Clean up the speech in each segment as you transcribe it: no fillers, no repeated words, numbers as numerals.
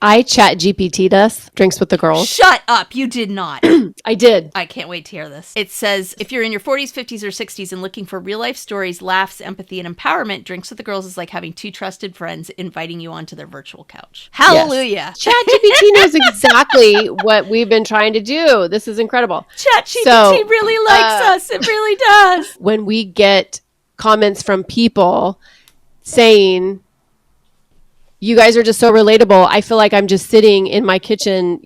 I chat GPT'd us, Drinks with the Girls. Shut up. You did not. I did. I can't wait to hear this. It says, if you're in your 40s, 50s, or 60s and looking for real life stories, laughs, empathy, and empowerment, Drinks with the Girls is like having two trusted friends inviting you onto their virtual couch. Hallelujah. Yes. ChatGPT knows exactly what we've been trying to do. This is incredible. ChatGPT really likes us. It really does. When we get comments from people saying, you guys are just so relatable, I feel like I'm just sitting in my kitchen,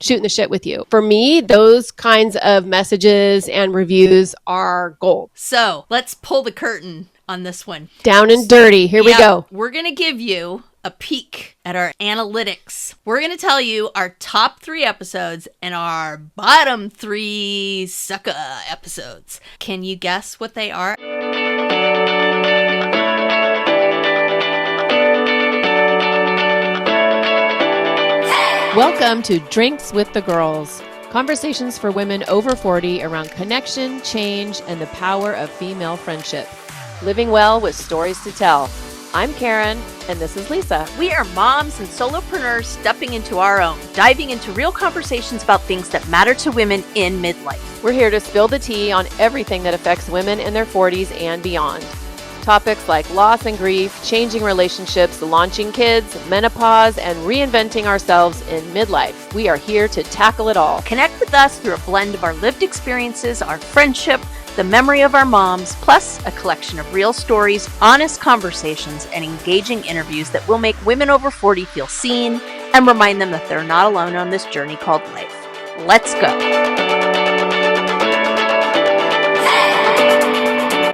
shooting the shit with you. For me, those kinds of messages and reviews are gold. So let's pull the curtain on this one. Down and dirty. Here we go. We're going to give you a peek at our analytics. We're going to tell you our top 3 episodes and our bottom 3 sucker episodes. Can you guess what they are? Welcome to Drinks with the Girls. Conversations for women over 40 around connection, change, and the power of female friendship. Living well with stories to tell. I'm Karen, and this is Lisa. We are moms and solopreneurs stepping into our own, diving into real conversations about things that matter to women in midlife. We're here to spill the tea on everything that affects women in their 40s and beyond. Topics like loss and grief, changing relationships, launching kids, menopause, and reinventing ourselves in midlife. We are here to tackle it all. Connect with us through a blend of our lived experiences, our friendship, the memory of our moms, plus a collection of real stories, honest conversations, and engaging interviews that will make women over 40 feel seen and remind them that they're not alone on this journey called life. Let's go.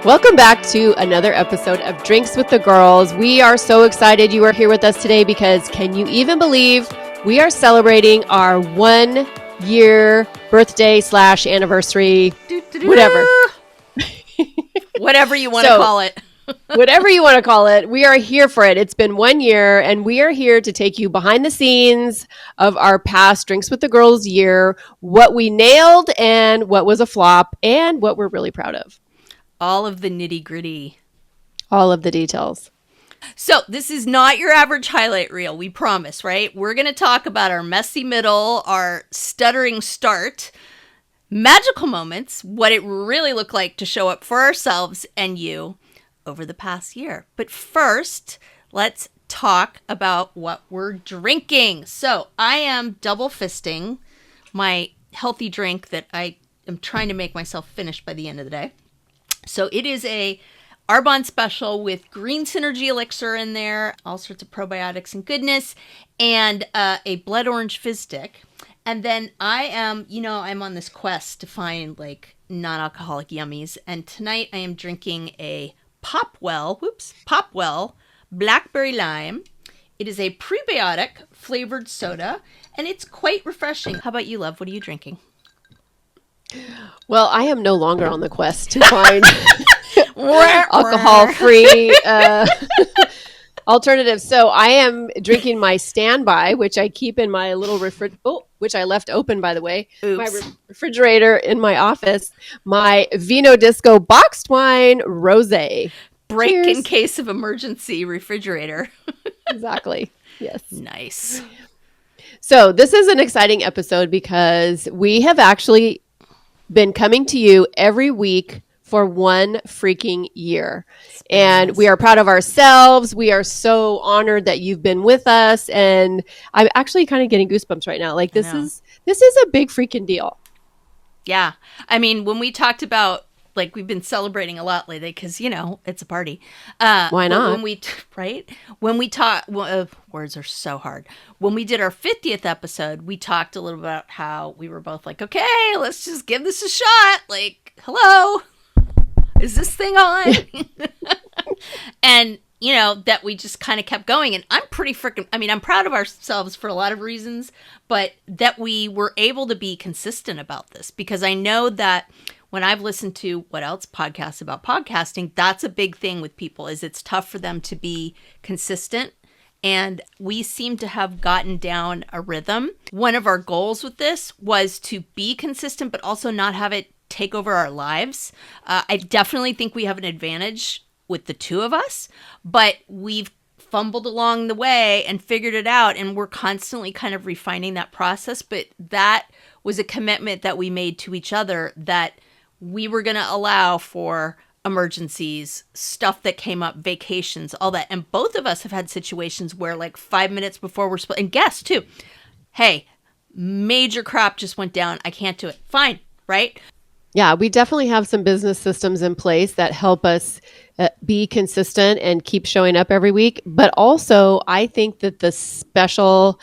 Welcome back to another episode of Drinks with the Girls. We are so excited you are here with us today because can you even believe we are celebrating our 1 year birthday / anniversary, whatever. Whatever you want to call it. Whatever you want to call it, we are here for it. It's been 1 year, and we are here to take you behind the scenes of our past Drinks with the Girls year, what we nailed and what was a flop, and what we're really proud of. All of the nitty gritty. All of the details. So this is not your average highlight reel, we promise, right? We're going to talk about our messy middle, our stuttering start, magical moments, what it really looked like to show up for ourselves and you over the past year. But first, let's talk about what we're drinking. So I am double fisting my healthy drink that I am trying to make myself finish by the end of the day. So it is a Arbonne special with green synergy elixir in there, all sorts of probiotics and goodness, and a blood orange fizz stick. And then I am, I'm on this quest to find like non-alcoholic yummies. And tonight I am drinking a Popwell Blackberry Lime. It is a prebiotic flavored soda, and it's quite refreshing. How about you, love? What are you drinking? Well, I am no longer on the quest to find alcohol-free alternatives. So I am drinking my standby, which I keep in my little which I left open, by the way. Oops. My refrigerator in my office. My Vino Disco boxed wine rosé. Break Cheers. In case of emergency refrigerator. Exactly. Yes. Nice. So this is an exciting episode because we have actually been coming to you every week for 1 freaking year. And we are proud of ourselves. We are so honored that you've been with us. And I'm actually kind of getting goosebumps right now. Like this is a big freaking deal. Yeah. I mean, when we talked about, like, we've been celebrating a lot lately because, it's a party. Why not? When we talk, words are so hard. When we did our 50th episode, we talked a little about how we were both like, okay, let's just give this a shot. Like, hello, is this thing on? And, that we just kind of kept going. And I'm I'm proud of ourselves for a lot of reasons, but that we were able to be consistent about this because I know that when I've listened to what else podcasts about podcasting, that's a big thing with people is it's tough for them to be consistent. And we seem to have gotten down a rhythm. One of our goals with this was to be consistent, but also not have it take over our lives. I definitely think we have an advantage with the two of us, but we've fumbled along the way and figured it out. And we're constantly kind of refining that process. But that was a commitment that we made to each other, that we were going to allow for emergencies, stuff that came up, vacations, all that. And both of us have had situations where like 5 minutes before we're supposed, and guess too, hey, major crap just went down. I can't do it. Fine. Right? Yeah, we definitely have some business systems in place that help us be consistent and keep showing up every week. But also, I think that the special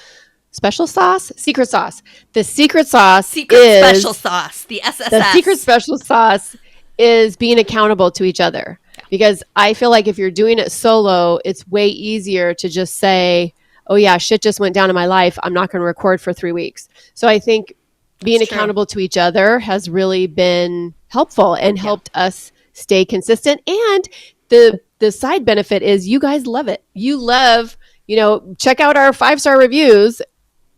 sauce, secret sauce, the secret sauce is special sauce, the SSS. The secret special sauce is being accountable to each other. Yeah. Because I feel like if you're doing it solo, it's way easier to just say, oh yeah, shit just went down in my life. I'm not going to record for 3 weeks. So I think being accountable to each other has really been helpful and helped us stay consistent. And the side benefit is you guys love it. You love, check out our 5-star reviews.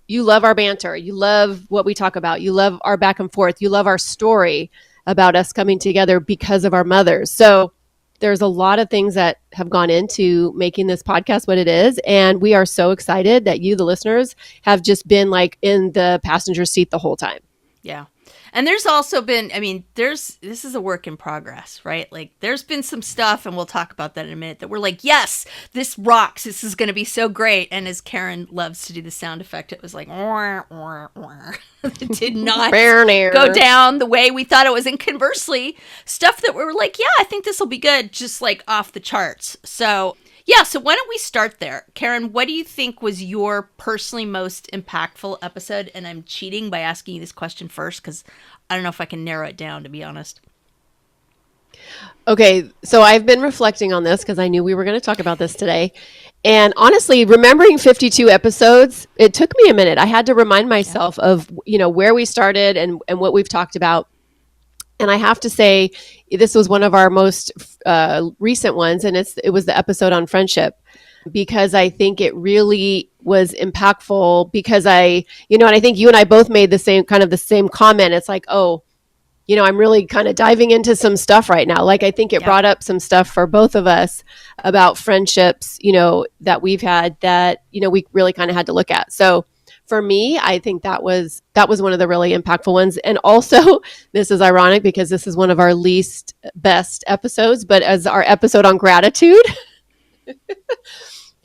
You love our banter. You love what we talk about. You love our back and forth. You love our story about us coming together because of our mothers. So there's a lot of things that have gone into making this podcast what it is. And we are so excited that you, the listeners, have just been like in the passenger seat the whole time. Yeah. And there's also been, this is a work in progress, right? Like there's been some stuff, and we'll talk about that in a minute, that we're like, yes, this rocks. This is going to be so great. And as Karen loves to do the sound effect, it was like, wah, wah, wah. It did not go down the way we thought it was. And conversely, stuff that we were like, yeah, I think this will be good, just like off the charts. So yeah, so why don't we start there? Karen, what do you think was your personally most impactful episode? And I'm cheating by asking you this question first because I don't know if I can narrow it down, to be honest. Okay, so I've been reflecting on this because I knew we were going to talk about this today. And honestly, remembering 52 episodes, it took me a minute. I had to remind myself of, where we started and what we've talked about. And I have to say, this was one of our most recent ones, and it was the episode on friendship, because I think it really was impactful. Because and I think you and I both made the same comment. It's like, oh, I'm really kind of diving into some stuff right now. Like I think it brought up some stuff for both of us about friendships, that we've had that we really kind of had to look at. So for me, I think that was one of the really impactful ones. And also, this is ironic because this is one of our least best episodes, but as our episode on gratitude,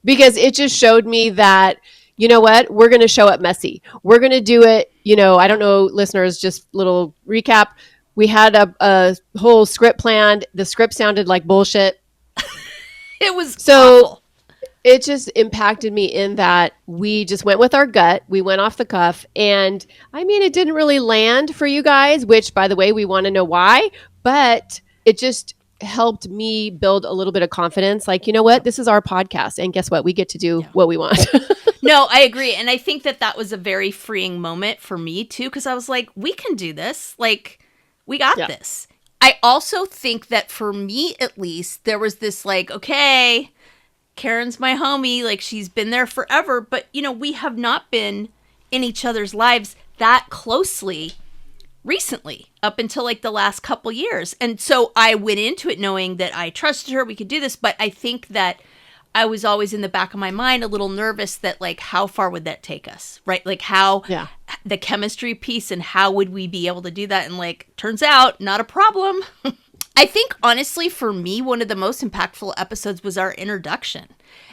because it just showed me that, you know what, we're going to show up messy. We're going to do it. I don't know, listeners, just little recap. We had a whole script planned. The script sounded like bullshit. It was awful. It just impacted me in that we just went with our gut. We went off the cuff. And it didn't really land for you guys, which, by the way, we want to know why. But it just helped me build a little bit of confidence. Like, you know what? This is our podcast. And guess what? We get to do what we want. No, I agree. And I think that was a very freeing moment for me, too, because I was like, we can do this. Like, we got this. I also think that for me, at least, there was this like, okay, Karen's my homie, like she's been there forever, but we have not been in each other's lives that closely recently, up until like the last couple years. And so I went into it knowing that I trusted her, we could do this, but I think that I was always in the back of my mind a little nervous that like, how far would that take us, right? Like how the chemistry piece and how would we be able to do that? And like, turns out not a problem. I think honestly, for me, one of the most impactful episodes was our introduction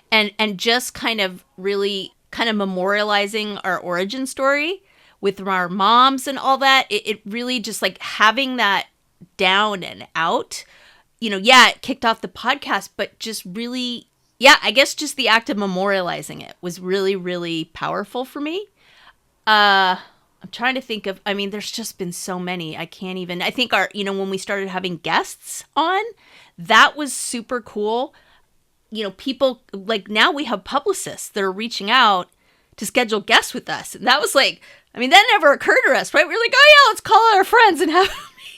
and just kind of really kind of memorializing our origin story with our moms and all that. It really just like having that down and out, it kicked off the podcast, but just really, I guess just the act of memorializing it was really, really powerful for me. I'm trying to think of, there's just been so many. I think when we started having guests on, that was super cool. People like now we have publicists that are reaching out to schedule guests with us. And that was like, that never occurred to us, right? We were like, oh yeah, let's call our friends and have them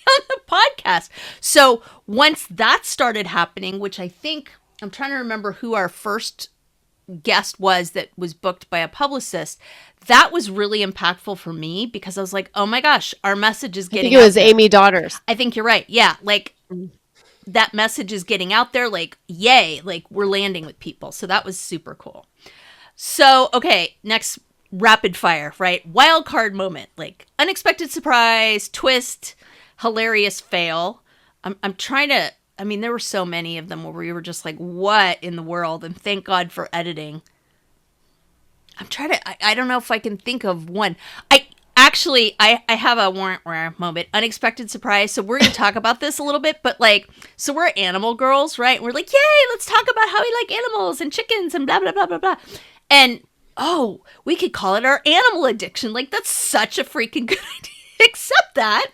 on the podcast. So once that started happening, which I think, I'm trying to remember who our first guest was that was booked by a publicist, that was really impactful for me because I was like, oh my gosh, our message is getting out. I think it was Amy Daughters. I think you're right. Yeah. Like that message is getting out there, like, yay, like we're landing with people. So that was super cool. So, okay, next rapid fire, right? Wild card moment, like unexpected surprise, twist, hilarious fail. I'm trying to, I mean, there were so many of them where we were just like, what in the world? And thank God for editing. I'm trying to, I don't know if I can think of one. I have a warrant moment, unexpected surprise. So we're going to talk about this a little bit, but like, so we're animal girls, right? We're like, yay, let's talk about how we like animals and chickens and blah, blah, blah, blah, blah. And, oh, we could call it our animal addiction. Like, that's such a freaking good idea. Except that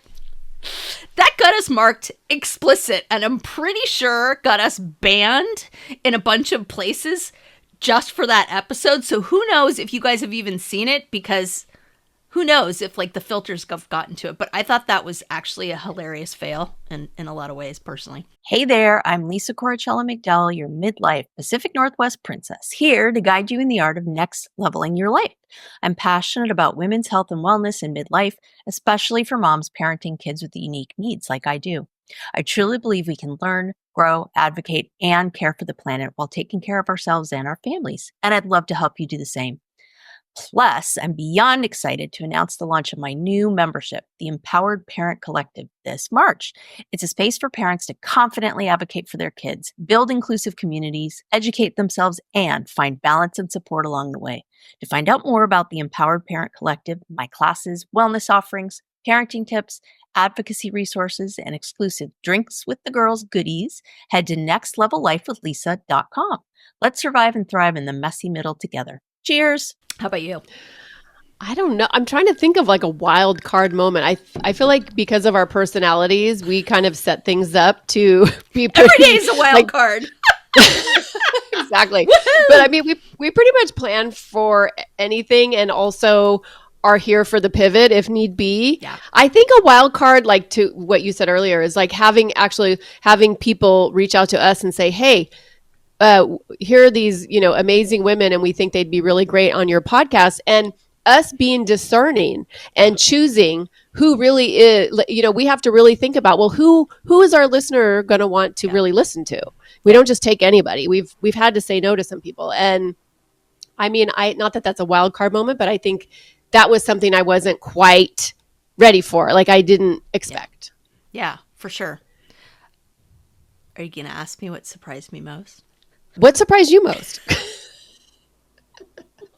got us marked explicit, and I'm pretty sure got us banned in a bunch of places just for that episode. So who knows if you guys have even seen it, because who knows if like the filters have gotten to it. But I thought that was actually a hilarious fail in a lot of ways, personally. Hey there, I'm Lisa Corachella McDowell, your Midlife Pacific Northwest princess, here to guide you in the art of next leveling your life. I'm passionate about women's health and wellness in midlife, especially for moms parenting kids with unique needs like I do. I truly believe we can learn, grow, advocate, and care for the planet while taking care of ourselves and our families. And I'd love to help you do the same. Plus, I'm beyond excited to announce the launch of my new membership, the Empowered Parent Collective, this March. It's a space for parents to confidently advocate for their kids, build inclusive communities, educate themselves, and find balance and support along the way. To find out more about the Empowered Parent Collective, my classes, wellness offerings, parenting tips, advocacy resources, and exclusive Drinks with the Girls goodies, head to nextlevellifewithlisa.com. Let's survive and thrive in the messy middle together. Cheers! How about you? I don't know. I'm trying to think of like a wild card moment. I feel like because of our personalities, we kind of set things up to be pretty, every day is a wild card. Exactly. But I mean, we pretty much plan for anything, and also are here for the pivot if need be. Yeah. I think a wild card, like to what you said earlier, is like having people reach out to us and say, hey, here are these, amazing women, and we think they'd be really great on your podcast. And us being discerning and choosing who really is, we have to really think about, well, who is our listener going to want to really listen to? We don't just take anybody. We've had to say no to some people. And I mean, not that that's a wild card moment, but I think that was something I wasn't quite ready for. Like I didn't expect. Yeah, for sure. Are you going to ask me what surprised me most? What surprised you most?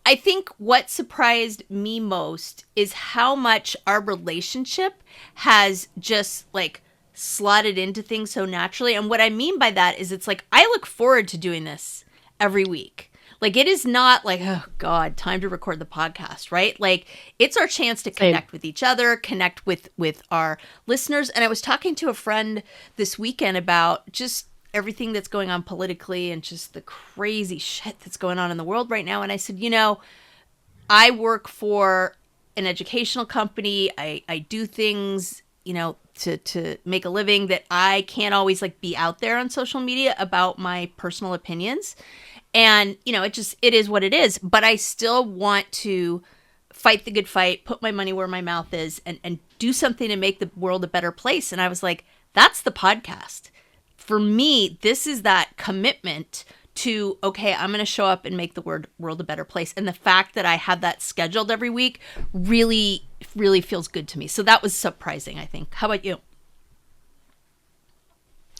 I think what surprised me most is how much our relationship has just like slotted into things so naturally. And what I mean by that is it's like, I look forward to doing this every week. Like it is not like, oh God, time to record the podcast, right? Like it's our chance to connect with each other, connect with our listeners. And I was talking to a friend this weekend about just everything that's going on politically and just the crazy shit that's going on in the world right now. And I said, I work for an educational company. I do things, to make a living that I can't always like be out there on social media about my personal opinions. And, it is what it is. But I still want to fight the good fight, put my money where my mouth is, and do something to make the world a better place. And I was like, that's the podcast. For me, this is that commitment to, okay, I'm going to show up and make the world a better place. And the fact that I have that scheduled every week really, really feels good to me. So that was surprising, I think. How about you?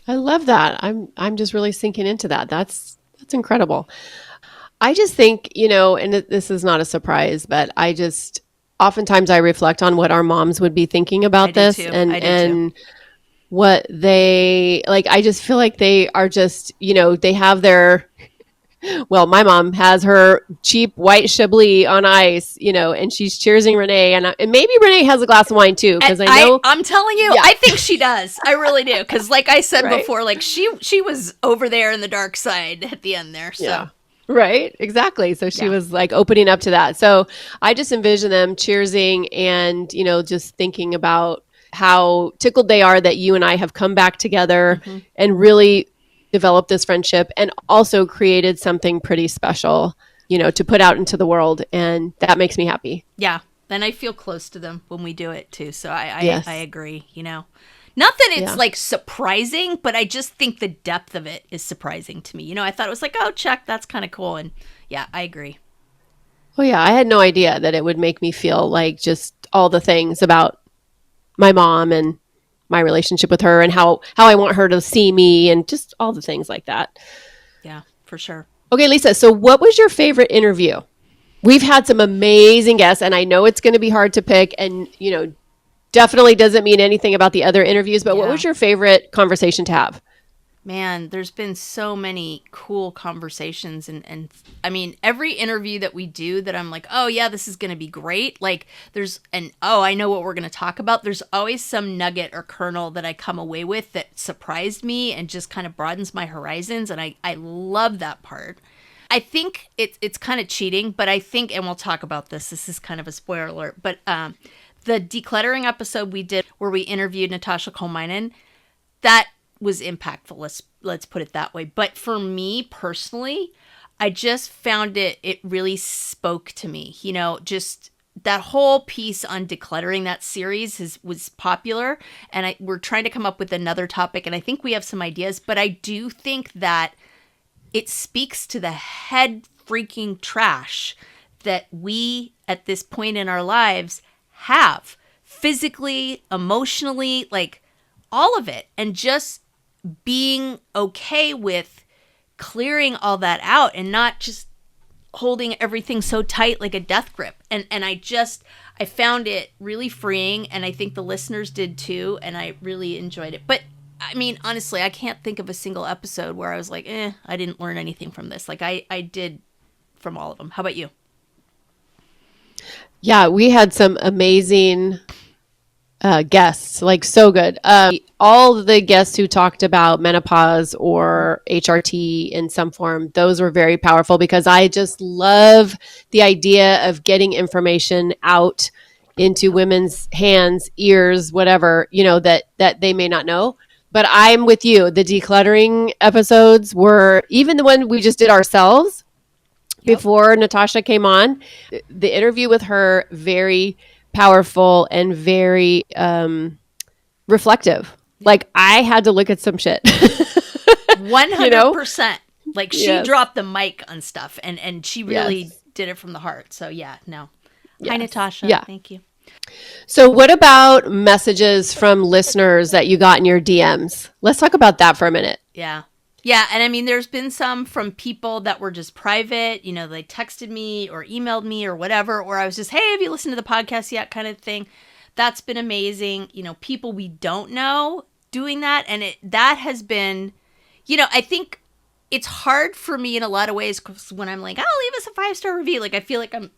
I love that. I'm just really sinking into that. That's incredible. I just think, and this is not a surprise, but oftentimes I reflect on what our moms would be thinking about this. And what they like. I just feel like they are just, they have their, well, my mom has her cheap white Chablis on ice, and she's cheersing Renee, and maybe Renee has a glass of wine too, because I'm telling you, yeah. I think she does. I really do, because like I said before, like she was over there in the dark side at the end there. So. Yeah. Right. Exactly. So she was like opening up to that. So I just envision them cheersing and, just thinking about how tickled they are that you and I have come back together and really developed this friendship and also created something pretty special, to put out into the world. And that makes me happy. Yeah. And I feel close to them when we do it too. So I agree, Not that it's like surprising, but I just think the depth of it is surprising to me. I thought it was like, oh, check, that's kind of cool. And yeah, I agree. Well, yeah, I had no idea that it would make me feel like just all the things about my mom and my relationship with her and how I want her to see me and just all the things like that. Yeah, for sure. Okay, Lisa, so what was your favorite interview? We've had some amazing guests, and I know it's going to be hard to pick, and, definitely doesn't mean anything about the other interviews, but what was your favorite conversation to have? Man, there's been so many cool conversations and I mean, every interview that we do that I'm like, oh yeah, this is going to be great. Like I know what we're going to talk about. There's always some nugget or kernel that I come away with that surprised me and just kind of broadens my horizons. And I love that part. I think it's kind of cheating, but I think, and we'll talk about this. This is kind of a spoiler alert, but the decluttering episode we did where we interviewed Natasha Kolmainen, that was impactful. Let's put it that way. But for me personally, I just found it really spoke to me. Just that whole piece on decluttering, that series was popular, and we're trying to come up with another topic, and I think we have some ideas, but I do think that it speaks to the head freaking trash that we at this point in our lives have physically, emotionally, like all of it, and just being okay with clearing all that out and not just holding everything so tight like a death grip. And I found it really freeing, and I think the listeners did too, and I really enjoyed it. But I mean, honestly, I can't think of a single episode where I was like, I didn't learn anything from this. Like I did from all of them. How about you? Yeah, we had some amazing guests, like so good. All the guests who talked about menopause or HRT in some form, those were very powerful because I just love the idea of getting information out into women's hands, ears, whatever, that they may not know. But I'm with you. The decluttering episodes were, even the one we just did ourselves before Natasha came on, the interview with her, very powerful and very reflective. Like I had to look at some shit. 100%. Like she dropped the mic on stuff and she really did it from the heart. So yeah, no. Hi, Natasha. Yeah. Thank you. So what about messages from listeners that you got in your DMs? Let's talk about that for a minute. Yeah. Yeah. And I mean, there's been some from people that were just private, they texted me or emailed me or whatever, or I was just, hey, have you listened to the podcast yet kind of thing. That's been amazing. People we don't know doing that. And that has been, I think it's hard for me in a lot of ways because when I'm like, oh, leave us a 5-star review. Like I feel like I'm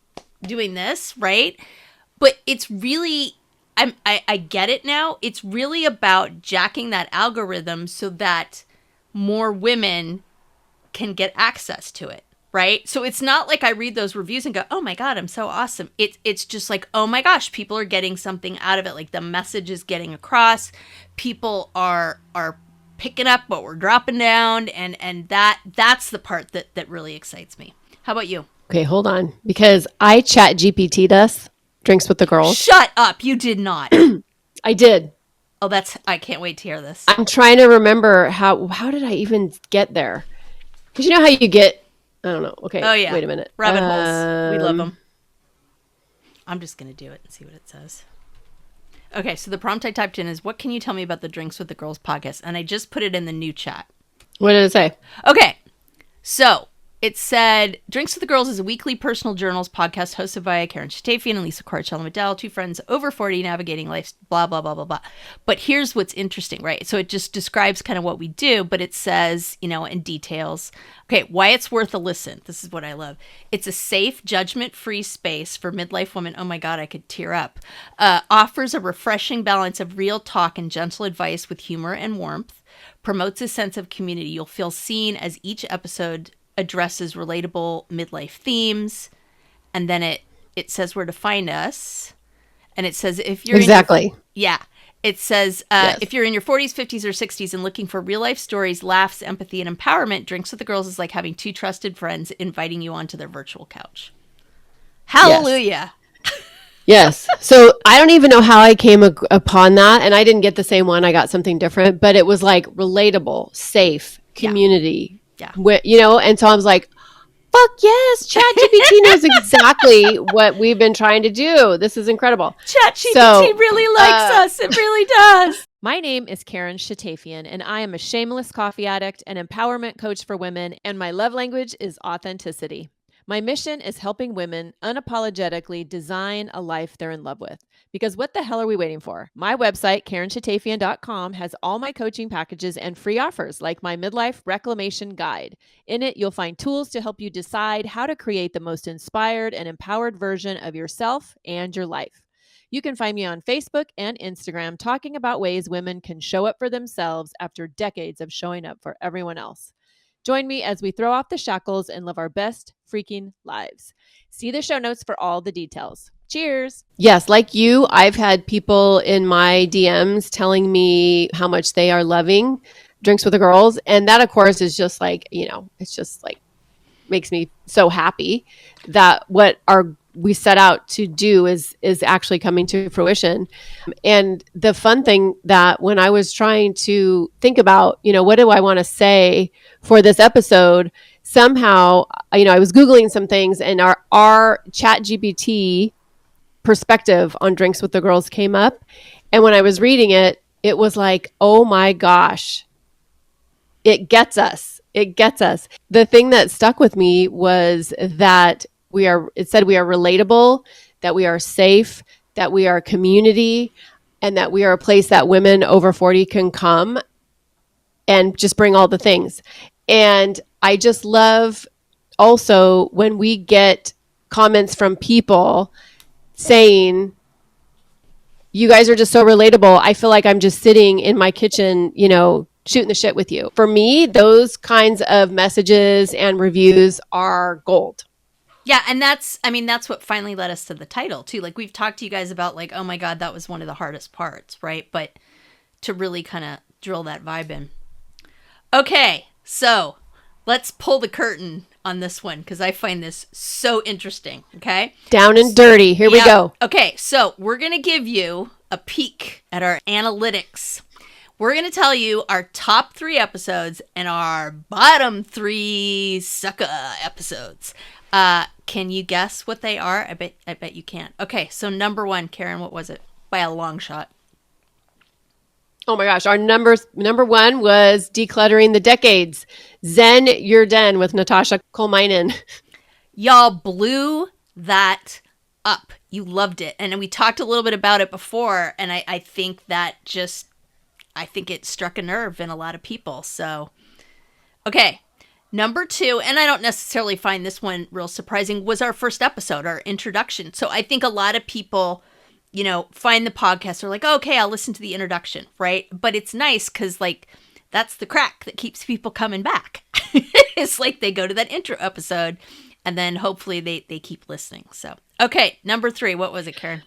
doing this, right? But it's really, I get it now. It's really about jacking that algorithm so that more women can get access to it, right? So it's not like I read those reviews and go, oh my God, I'm so awesome. It's just like, oh my gosh, people are getting something out of it. Like the message is getting across. People are picking up what we're dropping down. And that's the part that really excites me. How about you? Okay, hold on. Because I chat GPT'd us. Drinks with the Girls. Shut up. You did not. I did. Oh, I can't wait to hear this. I'm trying to remember how did I even get there? Because you know how you get, I don't know. Okay. Oh, yeah. Wait a minute. Rabbit holes. We love them. I'm just going to do it and see what it says. Okay. So the prompt I typed in is, what can you tell me about the Drinks with the Girls podcast? And I just put it in the new chat. What did it say? Okay. So it said, Drinks with the Girls is a weekly personal journals podcast hosted by Karen Shatafian and Lisa Corachella-Medell, two friends over 40 navigating life, blah, blah, blah, blah, blah. But here's what's interesting, right? So it just describes kind of what we do, but it says, in details, okay, why it's worth a listen. This is what I love. It's a safe, judgment-free space for midlife women. Oh my God, I could tear up. Offers a refreshing balance of real talk and gentle advice with humor and warmth. Promotes a sense of community. You'll feel seen as each episode addresses relatable midlife themes, and then it says where to find us, and it says if you're it says if you're in your 40s, 50s, or 60s and looking for real life stories, laughs, empathy, and empowerment, Drinks with the Girls is like having two trusted friends inviting you onto their virtual couch. Hallelujah. Yes. So I don't even know how I came upon that. And I didn't get the same one. I got something different, but it was like relatable, safe, Yeah. community. Yeah. And so I was like, fuck yes, ChatGPT knows exactly what we've been trying to do. This is incredible. ChatGPT really likes us. It really does. My name is Karen Shatafian, and I am a shameless coffee addict and empowerment coach for women, and my love language is authenticity. My mission is helping women unapologetically design a life they're in love with. Because what the hell are we waiting for? My website, KarenShatafian.com, has all my coaching packages and free offers, like my Midlife Reclamation Guide. In it, you'll find tools to help you decide how to create the most inspired and empowered version of yourself and your life. You can find me on Facebook and Instagram talking about ways women can show up for themselves after decades of showing up for everyone else. Join me as we throw off the shackles and live our best freaking lives. See the show notes for all the details. Cheers. Yes, like you, I've had people in my DMs telling me how much they are loving Drinks with the Girls. And that, of course, is just like, it's just like makes me so happy that what we set out to do is actually coming to fruition. And the fun thing that when I was trying to think about, what do I want to say for this episode, somehow, I was Googling some things and our ChatGPT perspective on Drinks with the Girls came up. And when I was reading it, it was like, oh my gosh, it gets us. It gets us. The thing that stuck with me was that it said we are relatable, that we are safe, that we are a community, and that we are a place that women over 40 can come and just bring all the things. And I just love also when we get comments from people saying, you guys are just so relatable. I feel like I'm just sitting in my kitchen, shooting the shit with you. For me, those kinds of messages and reviews are gold. Yeah, and that's what finally led us to the title too. Like we've talked to you guys about like, oh my God, that was one of the hardest parts, right? But to really kind of drill that vibe in. Okay, so let's pull the curtain on this one because I find this so interesting, okay? Down and dirty. Here we go. Okay, so we're going to give you a peek at our analytics. We're going to tell you our top 3 episodes and our bottom 3 sucker episodes. Can you guess what they are? I bet you can't. Okay, so number 1, Karen, what was it? By a long shot. Oh my gosh, our number 1 was Decluttering the Decades. Zen Your Den with Natasha Kolmainen. Y'all blew that up. You loved it. And we talked a little bit about it before, and I think that it struck a nerve in a lot of people. So, okay. Number 2, and I don't necessarily find this one real surprising, was our first episode, our introduction. So I think a lot of people, find the podcast, are like, oh, okay, I'll listen to the introduction, right? But it's nice because, like, that's the crack that keeps people coming back. It's like they go to that intro episode, and then hopefully they keep listening. So, okay, number 3, what was it, Karen?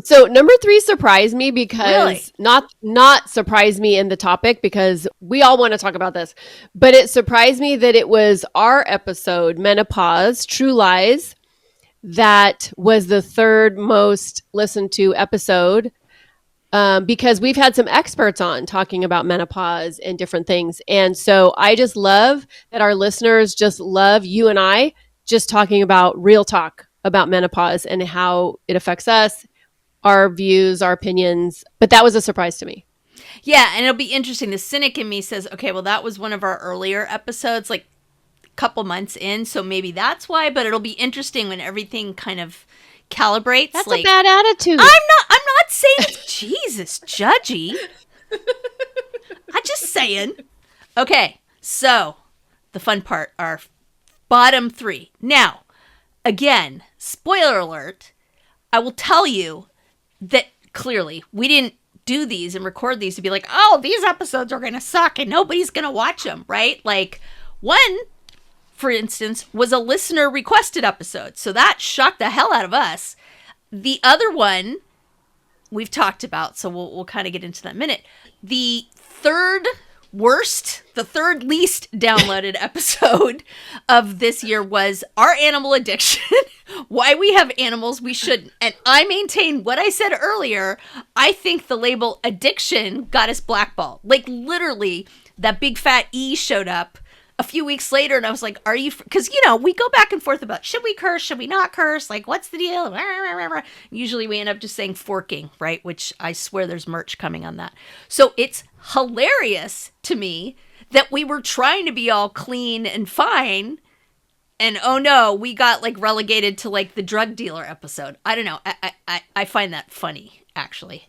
So number 3 surprised me because Really? not surprised me in the topic because we all want to talk about this, but it surprised me that it was our episode, Menopause, True Lies, that was the 3rd most listened to episode because we've had some experts on talking about menopause and different things. And so I just love that our listeners just love you and I just talking about real talk about menopause and how it affects us, our views, our opinions. But that was a surprise to me. Yeah, and it'll be interesting. The cynic in me says, okay, well, that was one of our earlier episodes, like a couple months in, so maybe that's why. But it'll be interesting when everything kind of calibrates. That's like, a bad attitude. I'm not saying it's Jesus, judgy. I'm just saying. Okay, so the fun part, our bottom 3. Now, again, spoiler alert, I will tell you that clearly we didn't do these and record these to be like, oh, these episodes are going to suck and nobody's going to watch them, right? Like one, for instance, was a listener requested episode. So that shocked the hell out of us. The other one we've talked about, so we'll kind of get into that in a minute. The third Worst, the third least downloaded episode of this year was our animal addiction. Why we have animals we shouldn't. And I maintain what I said earlier. I think the label addiction got us blackballed. Like literally that big fat E showed up a few weeks later and I was like, are you, because we go back and forth about should we curse, should we not curse, like what's the deal? Usually we end up just saying forking, right? Which I swear there's merch coming on that. So it's hilarious to me that we were trying to be all clean and fine and oh no, we got like relegated to like the drug dealer episode. I don't know. I find that funny actually.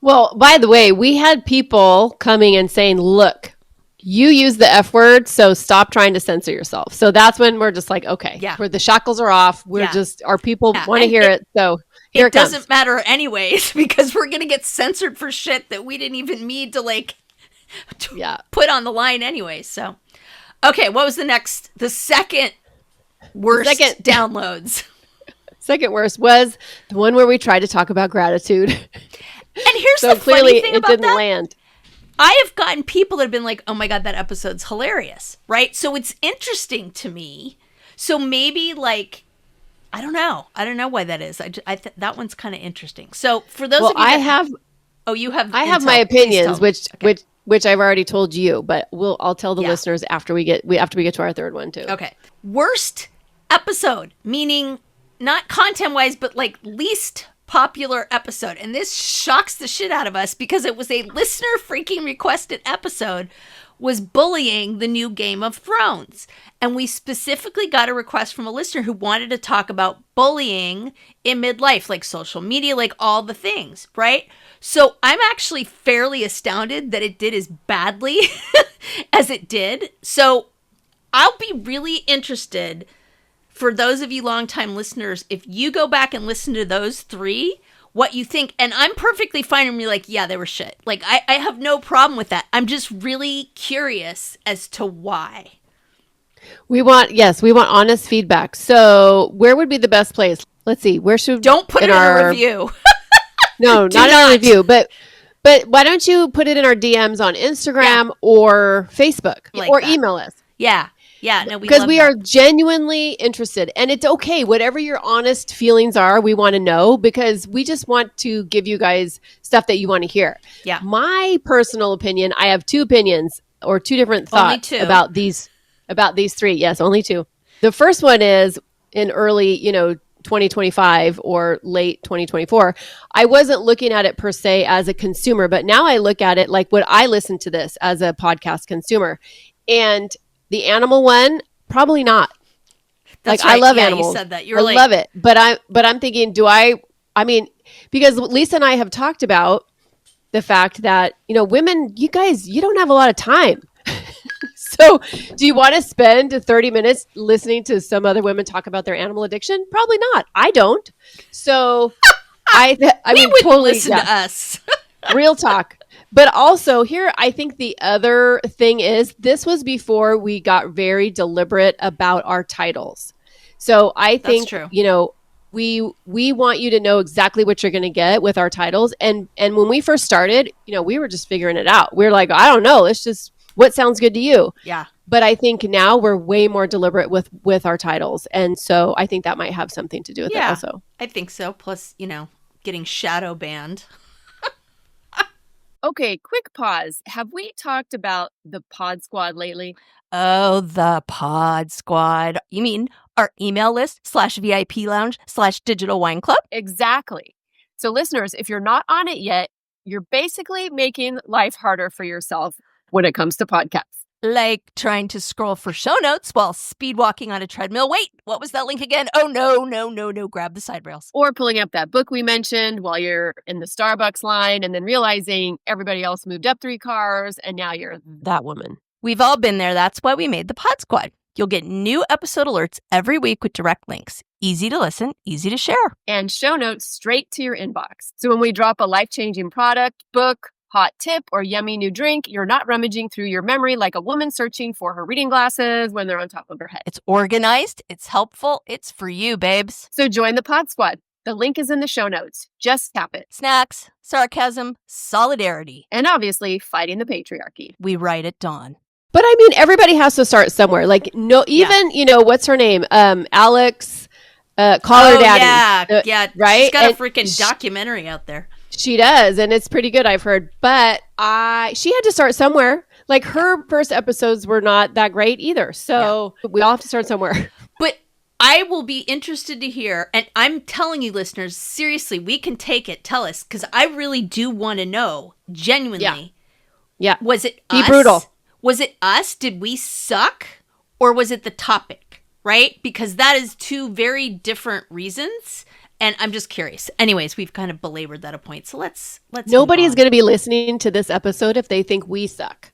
Well, by the way, we had people coming and saying, look, you use the F word, so stop trying to censor yourself. So that's when we're just like, okay, where the shackles are off. We're just, our people want to hear it. So here it comes. Doesn't matter anyways, because we're going to get censored for shit that we didn't even need to like put on the line anyway. So, okay, what was the second worst downloads? Second worst was the one where we tried to talk about gratitude. And here's so the clearly funny thing it about didn't that. land. I have gotten people that have been like, oh my God, that episode's hilarious, right? So it's interesting to me. So maybe like, I don't know why that is. That one's kind of interesting. So for those of you I have my opinions, which I've already told you, but I'll tell the listeners after we get to our third one too. Okay. Worst episode, meaning not content-wise, but like least popular episode. And this shocks the shit out of us because it was a listener freaking requested episode, was bullying the new Game of Thrones. And we specifically got a request from a listener who wanted to talk about bullying in midlife, like social media, like all the things, right? So I'm actually fairly astounded that it did as badly as it did. So I'll be really interested, for those of you longtime listeners, if you go back and listen to those three, what you think. And I'm perfectly fine and be like, yeah, they were shit. Like, I have no problem with that. I'm just really curious as to why. We want honest feedback. So where would be the best place? Let's see. Where should Don't put it in a review. No, not in a review, but why don't you put it in our DMs on Instagram or Facebook or email us? Yeah. Yeah, no, because we are genuinely interested, and it's okay. Whatever your honest feelings are, we want to know, because we just want to give you guys stuff that you want to hear. Yeah. My personal opinion, I have two opinions or two different thoughts about these three. Yes, only two. The first one is in early, 2025 or late 2024. I wasn't looking at it per se as a consumer, but now I look at it like, would I listen to this as a podcast consumer? And the animal one, probably not. That's like, right. I love yeah, animals. You said that. I love it. But I'm thinking, because Lisa and I have talked about the fact that, women, you don't have a lot of time. So do you want to spend 30 minutes listening to some other women talk about their animal addiction? Probably not. I don't. So I mean, wouldn't totally listen to us. Real talk. But also here, I think the other thing is this was before we got very deliberate about our titles. So I think, we want you to know exactly what you're going to get with our titles. And when we first started, we were just figuring it out. We were like, I don't know. Let's just, what sounds good to you? Yeah. But I think now we're way more deliberate with our titles. And so I think that might have something to do with it also. I think so. Plus, getting shadow banned. Okay, quick pause. Have we talked about the Pod Squad lately? Oh, the Pod Squad. You mean our email list /VIP lounge /digital wine club? Exactly. So listeners, if you're not on it yet, you're basically making life harder for yourself when it comes to podcasts. Like trying to scroll for show notes while speed walking on a treadmill. Wait, what was that link again? Oh, no. Grab the side rails. Or pulling up that book we mentioned while you're in the Starbucks line and then realizing everybody else moved up 3 cars and now you're that woman. We've all been there. That's why we made the Pod Squad. You'll get new episode alerts every week with direct links. Easy to listen, easy to share. And show notes straight to your inbox. So when we drop a life-changing product, book, hot tip, or yummy new drink, you're not rummaging through your memory like a woman searching for her reading glasses when they're on top of her head. It's organized, it's helpful, it's for you, babes. So join the Pod Squad. The link is in the show notes. Just tap it. Snacks, sarcasm, solidarity. And obviously, fighting the patriarchy. We write at dawn. But I mean, everybody has to start somewhere. Like, no, even, what's her name? Alex, Call Her Daddy. Yeah. Right? She's got a freaking documentary out there. She does, and it's pretty good, I've heard. But she had to start somewhere. Like, her first episodes were not that great either. So we all have to start somewhere. But I will be interested to hear, and I'm telling you, listeners, seriously, we can take it. Tell us, because I really do want to know, genuinely. Yeah. Was it us? Be brutal. Was it us? Did we suck? Or was it the topic, right? Because that is two very different reasons, and I'm just curious. Anyways, we've kind of belabored that a point, so let's Nobody's going to be listening to this episode if they think we suck.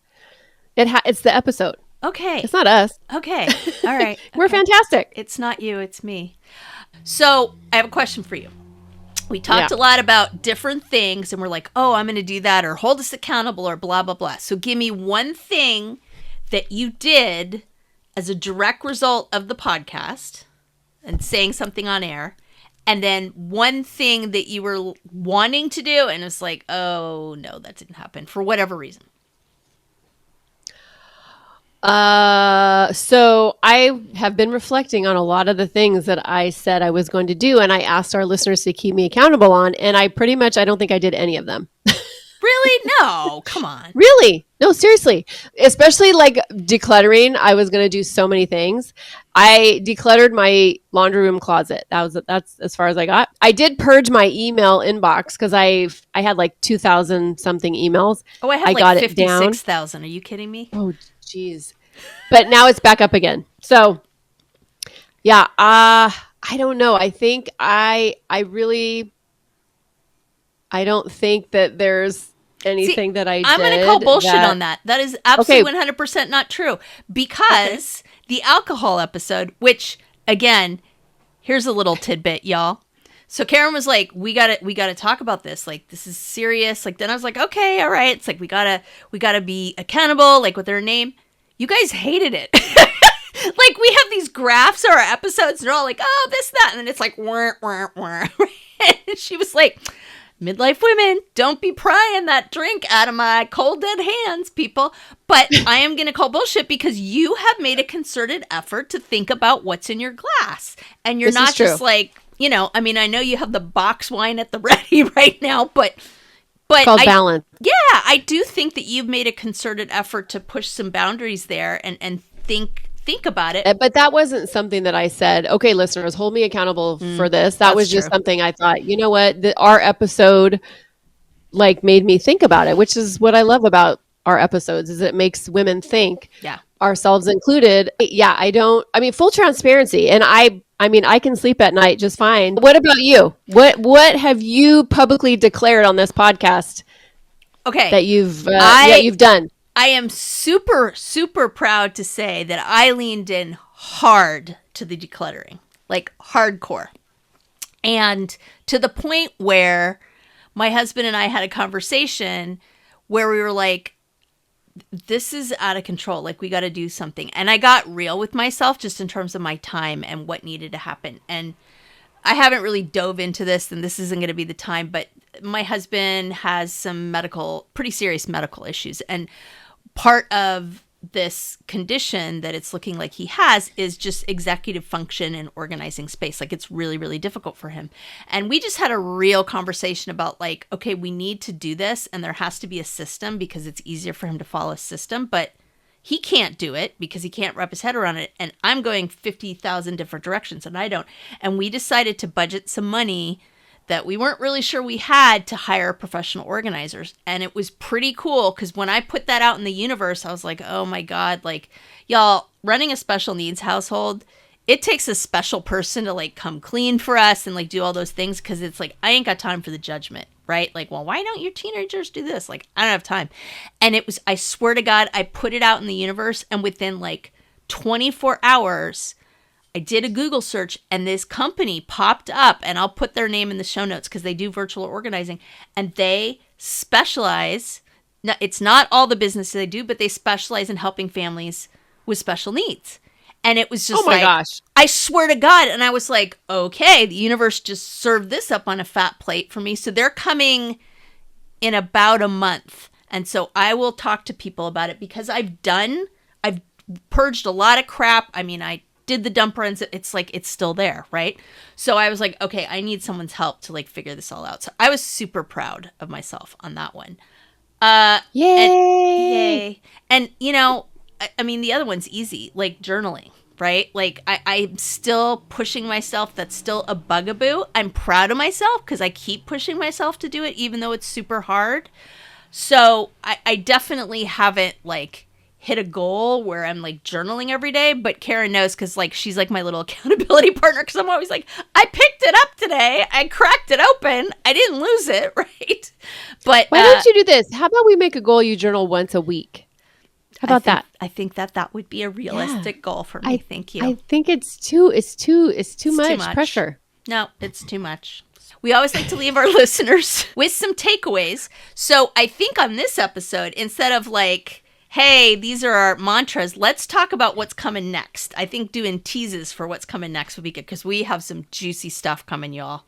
It's the episode. Okay. It's not us. Okay. All right. We're fantastic. It's not you, it's me. So I have a question for you. We talked a lot about different things and we're like, oh, I'm going to do that or hold us accountable or blah, blah, blah. So give me one thing that you did as a direct result of the podcast and saying something on air. And then one thing that you were wanting to do and it's like, oh, no, that didn't happen for whatever reason. So I have been reflecting on a lot of the things that I said I was going to do, and I asked our listeners to keep me accountable on, and I don't think I did any of them. Really? No, come on. Really? No, seriously. Especially like decluttering. I was going to do so many things. I decluttered my laundry room closet. That's as far as I got. I did purge my email inbox because I had like 2,000 something emails. Oh, I had like 56,000. Are you kidding me? Oh, jeez. But now it's back up again. So yeah, I don't know. I think I don't think that there's anything that I did. I'm going to call bullshit on that. That is absolutely 100% not true. Because the alcohol episode, which, again, here's a little tidbit, y'all. So Karen was like, we gotta talk about this. Like, this is serious. Like, then I was like, okay, all right. It's like, we gotta be accountable, like with her name. You guys hated it. Like, we have these graphs or our episodes, and they're all like, oh, this, that. And then it's like, wah, wah, wah. And she was like, midlife women, don't be prying that drink out of my cold, dead hands, people. But I am going to call bullshit because you have made a concerted effort to think about what's in your glass. And you're not just like, I mean, I know you have the box wine at the ready right now, but it's called balance. Yeah, I do think that you've made a concerted effort to push some boundaries there and think about it. But that wasn't something that I said, okay, listeners, hold me accountable for this. That was just something I thought, you know what, our episode like made me think about it, which is what I love about our episodes is it makes women think, ourselves included. Yeah, full transparency. And I can sleep at night just fine. What about you? What have you publicly declared on this podcast? Okay. That you've done? I am super, super proud to say that I leaned in hard to the decluttering, like hardcore. And to the point where my husband and I had a conversation where we were like, this is out of control. Like, we got to do something. And I got real with myself just in terms of my time and what needed to happen. And I haven't really dove into this, and this isn't going to be the time, but my husband has some pretty serious medical issues. And part of this condition that it's looking like he has is just executive function and organizing space. Like, it's really, really difficult for him. And we just had a real conversation about like, okay, we need to do this and there has to be a system because it's easier for him to follow a system, but he can't do it because he can't wrap his head around it. And I'm going 50,000 different directions and I don't. And we decided to budget some money that we weren't really sure we had to hire professional organizers. And it was pretty cool because when I put that out in the universe, I was like, oh my God, like, y'all, running a special needs household, it takes a special person to like come clean for us and like do all those things because it's like, I ain't got time for the judgment, right? Like, well, why don't your teenagers do this? Like, I don't have time. And it was, I swear to God, I put it out in the universe and within like 24 hours, I did a Google search and this company popped up, and I'll put their name in the show notes because they do virtual organizing and they specialize. Now, it's not all the business they do, but they specialize in helping families with special needs. And it was just oh my gosh. I swear to God. And I was like, okay, the universe just served this up on a fat plate for me. So they're coming in about a month. And so I will talk to people about it because I've purged a lot of crap. I mean, I did the dump runs. It's like, it's still there, right? So I was like, okay, I need someone's help to like figure this all out. So I was super proud of myself on that one. Yay. And you know, I mean, the other one's easy, like journaling, right? Like I'm still pushing myself. That's still a bugaboo. I'm proud of myself because I keep pushing myself to do it, even though it's super hard. So I definitely haven't like hit a goal where I'm like journaling every day, but Karen knows because like she's like my little accountability partner because I'm always like, I picked it up today. I cracked it open. I didn't lose it, right? But why don't you do this? How about we make a goal you journal once a week? How about that? I think that would be a realistic goal for me. Thank you. I think it's too much pressure. No, it's too much. We always like to leave our listeners with some takeaways. So I think on this episode, instead of like, hey, these are our mantras, let's talk about what's coming next. I think doing teases for what's coming next would be good because we have some juicy stuff coming, y'all.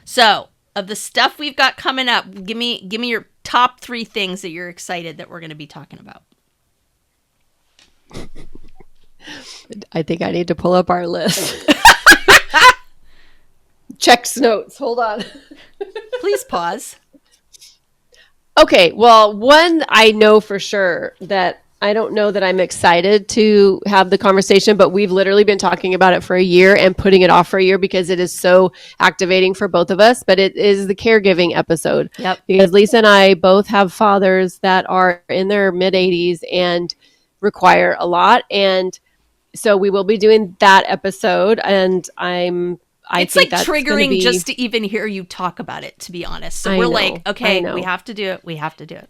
So of the stuff we've got coming up, give me your top 3 things that you're excited that we're going to be talking about. I think I need to pull up our list. Checks notes. Hold on. Please pause. Okay. Well, one I know for sure that I don't know that I'm excited to have the conversation, but we've literally been talking about it for a year and putting it off for a year because it is so activating for both of us. But it is the caregiving episode. Yep. Because Lisa and I both have fathers that are in their mid 80s and require a lot. And so we will be doing that episode. And it's like triggering just to even hear you talk about it, to be honest. So we're like, okay, we have to do it. We have to do it.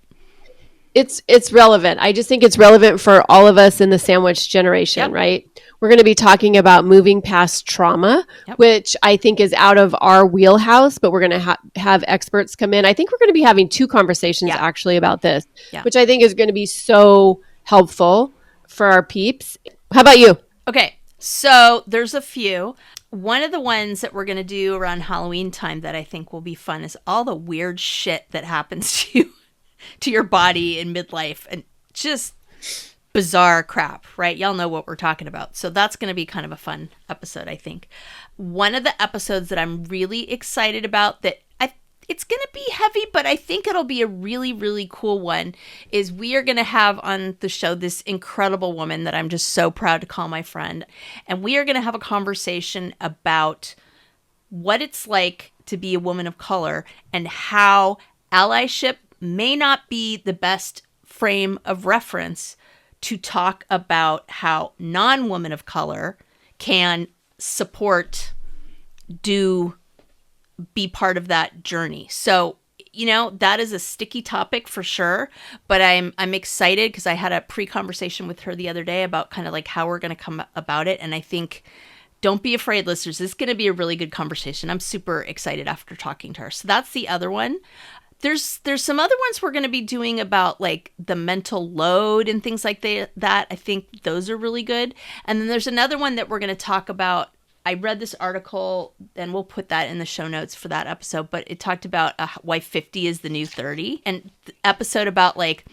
It's relevant. I just think it's relevant for all of us in the sandwich generation, right? We're going to be talking about moving past trauma, which I think is out of our wheelhouse, but we're going to have experts come in. I think we're going to be having 2 conversations actually about this, which I think is going to be so helpful for our peeps. How about you? Okay, so there's a few. One of the ones that we're going to do around Halloween time that I think will be fun is all the weird shit that happens to you, to your body in midlife, and just bizarre crap, right? Y'all know what we're talking about. So that's going to be kind of a fun episode, I think. One of the episodes that I'm really excited about that it's going to be heavy, but I think it'll be a really, really cool one, is we are going to have on the show this incredible woman that I'm just so proud to call my friend. And we are going to have a conversation about what it's like to be a woman of color and how allyship may not be the best frame of reference to talk about how non-women of color can support, be part of that journey. So, you know, that is a sticky topic for sure, but I'm excited because I had a pre-conversation with her the other day about kind of like how we're going to come about it. And I think, don't be afraid, listeners, this is going to be a really good conversation. I'm super excited after talking to her. So that's the other one. There's some other ones we're going to be doing about like the mental load and things like that. I think those are really good. And then there's another one that we're going to talk about. I read this article, and we'll put that in the show notes for that episode, but it talked about why 50 is the new 30, and the episode about like,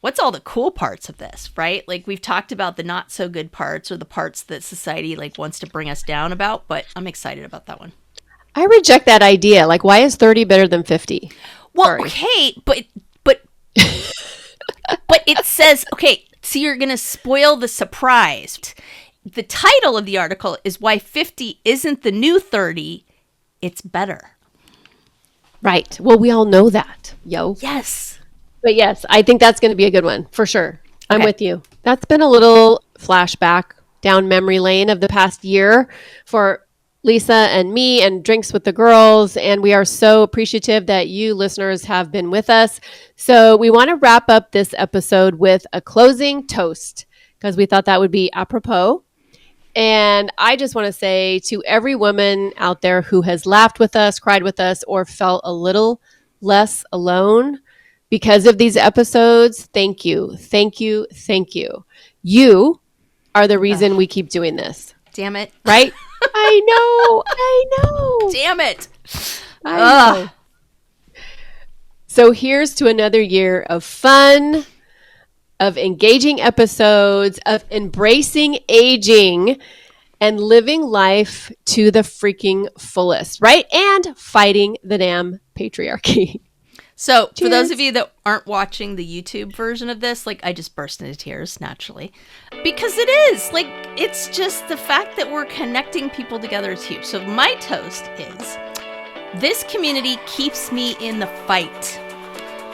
what's all the cool parts of this, right? Like we've talked about the not so good parts or the parts that society like wants to bring us down about, but I'm excited about that one. I reject that idea. Like, why is 30 better than 50? Well, Sorry. Okay, but but it says, okay, so you're going to spoil the surprise. The title of the article is Why 50 Isn't the New 30, It's Better. Right. Well, we all know that, yo. Yes. But yes, I think that's going to be a good one, for sure. I'm with you. That's been a little flashback down memory lane of the past year for Lisa and me and Drinks with the Girls. And we are so appreciative that you listeners have been with us. So we want to wrap up this episode with a closing toast because we thought that would be apropos. And I just want to say to every woman out there who has laughed with us, cried with us, or felt a little less alone because of these episodes, thank you. Thank you. Thank you. You are the reason we keep doing this. Damn it. Right? I know. Damn it. I know. So here's to another year of fun, of engaging episodes, of embracing aging and living life to the freaking fullest, right? And fighting the damn patriarchy. So for those of you that aren't watching the YouTube version of this, like I just burst into tears naturally because it is like, it's just the fact that we're connecting people together is huge. So my toast is this community keeps me in the fight.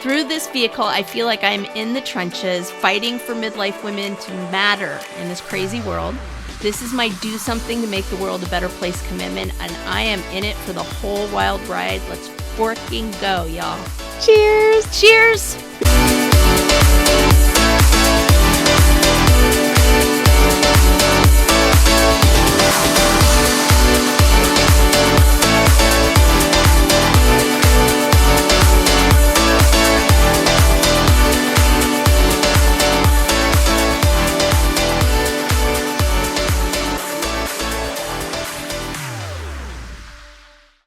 Through this vehicle, I feel like I'm in the trenches fighting for midlife women to matter in this crazy world. This is my do something to make the world a better place commitment, and I am in it for the whole wild ride. Let's forking go, y'all. Cheers. Cheers.